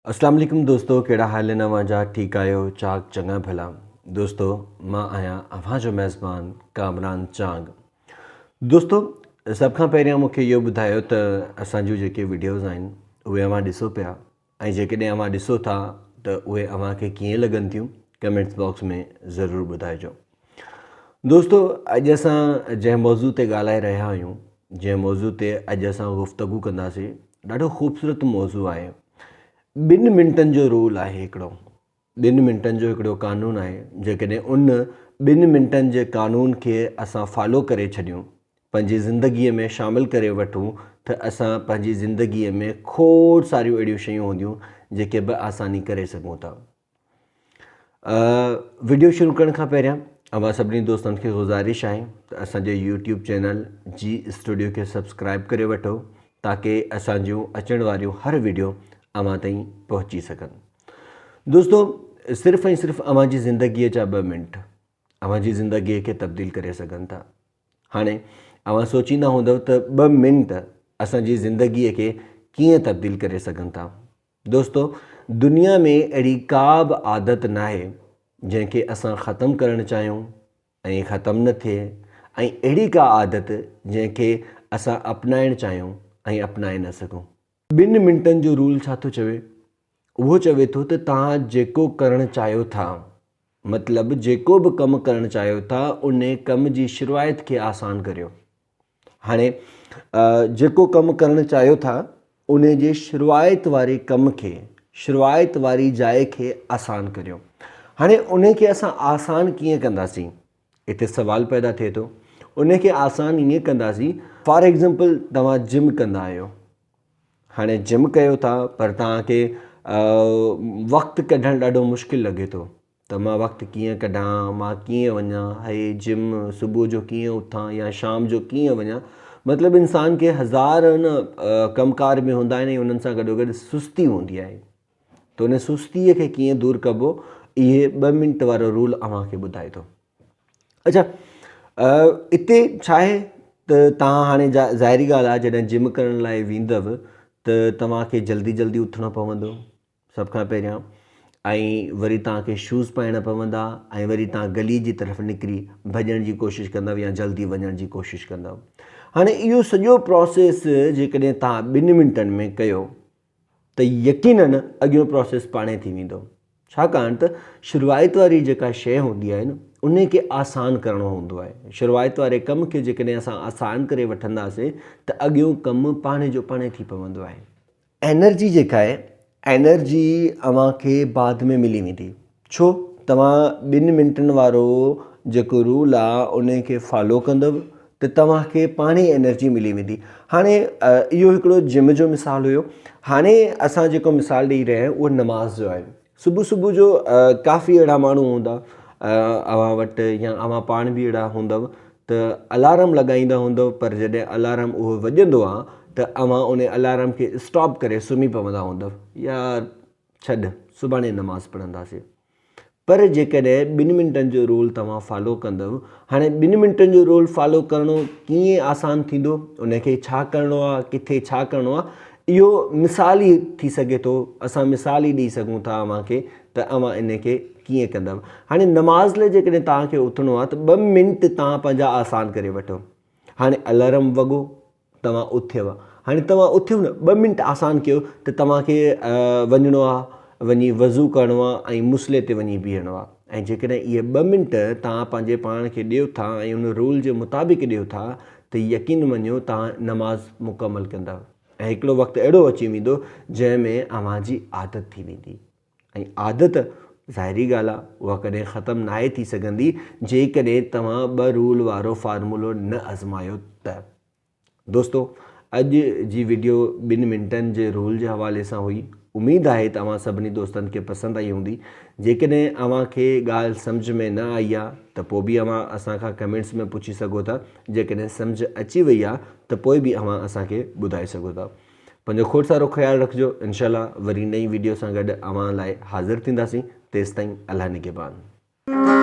अस्सलाम वालेकुम दोस्तों, कहिड़ा हाल आहिनि अव्हांजा? ठीकु आहियो? चाक चङा भला? दोस्तों, मां आहियां अव्हांजो मेज़बान कामरान चांग। दोस्तों, सभ खां पहिरियां मूंखे इहो ॿुधायो त असां जूं जेके वीडियोज़ आहिनि उहे अव्हां ॾिसो पिया, ऐं जेकॾहिं अव्हां ॾिसो था त उहे अव्हांखे कीअं लॻनि थियूं, कमेंट्स बॉक्स में ज़रूरु ॿुधाइजो। दोस्तों, अॼु असां जंहिं मौज़ू ते ॻाल्हाए रहिया आहियूं, जंहिं मौज़ू ते अॼु असां गुफ़्तगू कंदासीं, ॾाढो ख़ूबसूरत मौज़ू आहे। 2 मिंटनि जो रूल आहे हिकिड़ो। 2 मिंटनि जो हिकिड़ो क़ानून आहे। जेकॾहिं उन 2 मिंटनि जे क़ानून खे असां फॉलो करे छॾियूं, पंहिंजी ज़िंदगीअ में शामिलु करे वठूं, त असां पंहिंजी ज़िंदगीअ में खोड़ सारियूं अहिड़ियूं शयूं हूंदियूं जेके बआसानी करे सघूं था। वीडियो शुरू करण खां पहिरियां अव्हां सभिनी दोस्तनि खे गुज़ारिश आहे त असांजे यूट्यूब चैनल जी स्टूडियो खे सब्सक्राइब करे वठो, ताकी असांजूं अचण वारियूं हर वीडियो अव्हां ताईं पहुची सघनि। दोस्तों, सिर्फ़ु ऐं सिर्फ़ु अव्हांजी ज़िंदगीअ जा 2 मिंट अव्हांजी ज़िंदगीअ खे तब्दील करे सघनि था। हाणे अव्हां सोचींदा हूंदव त 2 मिंट असांजी ज़िंदगीअ खे कीअं तब्दील करे सघनि था। दोस्तों, दुनिया में अहिड़ी का बि आदत न आहे जंहिंखे असां ख़तमु करणु चाहियूं ऐं ख़तमु न थिए, ऐं अहिड़ी का आदत जंहिंखे असां अपनाइणु चाहियूं ऐं अपनाए न सघूं। 2 मिंटनि जो रूल छा थो चवे? उहो चवे थो त तव्हां जेको करणु चाहियो था, मतिलबु जेको बि कमु करणु चाहियो था, उन कम जी शुरूआति खे आसान करियो। हाणे जेको कमु करणु चाहियो था, उन जे शुरूआति वारे कम खे, शुरूआति वारी जाइ खे आसान करियो। हाणे उन खे असां आसान कीअं कंदासीं? हिते सुवाल पैदा थिए थो। उन खे आसान ईअं कंदासीं, फॉर एग्ज़ाम्पल तव्हां जिम कंदा आहियो। हाणे जिम कयो था, पर तव्हांखे वक़्तु कढणु ॾाढो मुश्किल लॻे थो त मां वक़्तु कीअं कढां, मां कीअं वञा, हे जिम सुबुह जो कीअं उथां या शाम जो कीअं वञा। मतिलबु इंसान खे हज़ार कमकार में हूंदा आहिनि, उन्हनि सां गॾोगॾु सुस्ती हूंदी आहे। त उन सुस्तीअ खे कीअं दूरि कबो, इहे 2 मिंट वारो रूल अव्हांखे ॿुधाए थो। अच्छा, हिते छा आहे त तव्हां हाणे ज़ाहिरी ॻाल्हि आहे, जॾहिं जिम करण लाइ वेंदव त तव्हांखे जल्दी जल्दी उथिणो पवंदो सभ खां पहिरियां, ऐं वरी तव्हांखे शूज़ पाइणा पवंदा, ऐं वरी तव्हां गली जी तरफ़ निकिरी भॼण जी कोशिशि कंदव या जल्दी वञण जी कोशिशि कंदव। हाणे इहो सॼो प्रोसेस जेकॾहिं तव्हां 2 मिंटनि में कयो त यकीनन अॻियो प्रोसेस पाणे थी वेंदो। छाकाणि त शुरूआति वारी जेका शइ हूंदी आहे न, उन खे आसान करिणो हूंदो आहे। शुरूआति वारे कम खे जेकॾहिं असां आसान करे वठंदासीं त अॻियो कमु पाणे जो पाणे थी पवंदो आहे। एनर्जी जेका आहे, एनर्जी अव्हांखे बाद में मिली वेंदी। छो? तव्हां 2 मिंटनि वारो जेको रूल आहे उन खे फॉलो कंदव त तव्हांखे पाणे एनर्जी मिली वेंदी। हाणे इहो हिकिड़ो जिम जो मिसाल हुयो। हाणे असां जेको मिसाल ॾेई रहिया आहियूं उहो नमाज़ जो आहे। सुबुह सुबुह जो काफ़ी अहिड़ा माण्हू हूंदा अव्हां वटि, या अव्हां पाण बि अहिड़ा हूंदव त अलार्म लॻाईंदा हूंदव, पर जॾहिं अलार्म उहो वॼंदो आहे त अव्हां उन अलार्म खे स्टॉप करे सुम्ही पवंदा हूंदव, यार छॾ सुभाणे नमाज़ पढ़ंदासीं। पर जेकॾहिं 2 मिंटनि जो रूल तव्हां फॉलो कंदव, हाणे 2 मिंटनि जो रूल फॉलो करिणो कीअं आसान थींदो, उनखे छा करिणो आहे, किथे छा करिणो आहे, इहो मिसाल ई थी सघे थो। असां मिसाल ई ॾेई सघूं था अव्हांखे त अव्हां इन खे कीअं कंदव। हाणे नमाज़ लाइ जेकॾहिं तव्हांखे उथिणो आहे त 2 मिंट तव्हां पंहिंजा आसान करे वठो। हाणे अलार्म वॻो, तव्हां उथियव, हाणे तव्हां उथियो न, 2 मिंट आसान कयो त तव्हांखे वञिणो आहे, वञी वज़ू करिणो आहे ऐं मुसले ते वञी बीहणो आहे। ऐं जेकॾहिं इहे 2 मिंट तव्हां पंहिंजे पाण खे ॾियो था ऐं उन रूल जे मुताबिक़ ॾियो था, त यकीन मञियो तव्हां नमाज़ मुकमल कंदव। ऐं हिकिड़ो वक़्तु अहिड़ो अची वेंदो जंहिंमें अव्हांजी आदत थी वेंदी। ऐं आदत ज़ाहिरी ॻाल्हि आहे, उहा कॾहिं ख़तमु नाहे थी सघंदी जेकॾहिं तव्हां 2 रूल वारो फार्मूलो न आज़मायो त। दोस्तों, अॼु जी वीडियो 2 मिंटनि जे रूल जे हवाले सां हुई। उमेदु आहे तव्हां सभिनी दोस्तनि खे पसंदि आई हूंदी। जेकॾहिं अव्हांखे ॻाल्हि सम्झ में न आई आहे त पोइ बि अव्हां असांखां कमेंट्स में पुछी सघो था। जेकॾहिं सम्झ अची वई आहे त पोइ बि अव्हां असांखे ॿुधाए सघो था। पंहिंजो खोड़ सारो ख़्यालु रखिजो। इंशाल्लाह वरी नई वीडियो सां गॾु अव्हां लाइ हाज़िर थींदासीं। तेसिताईं अल्लाह निगहबान।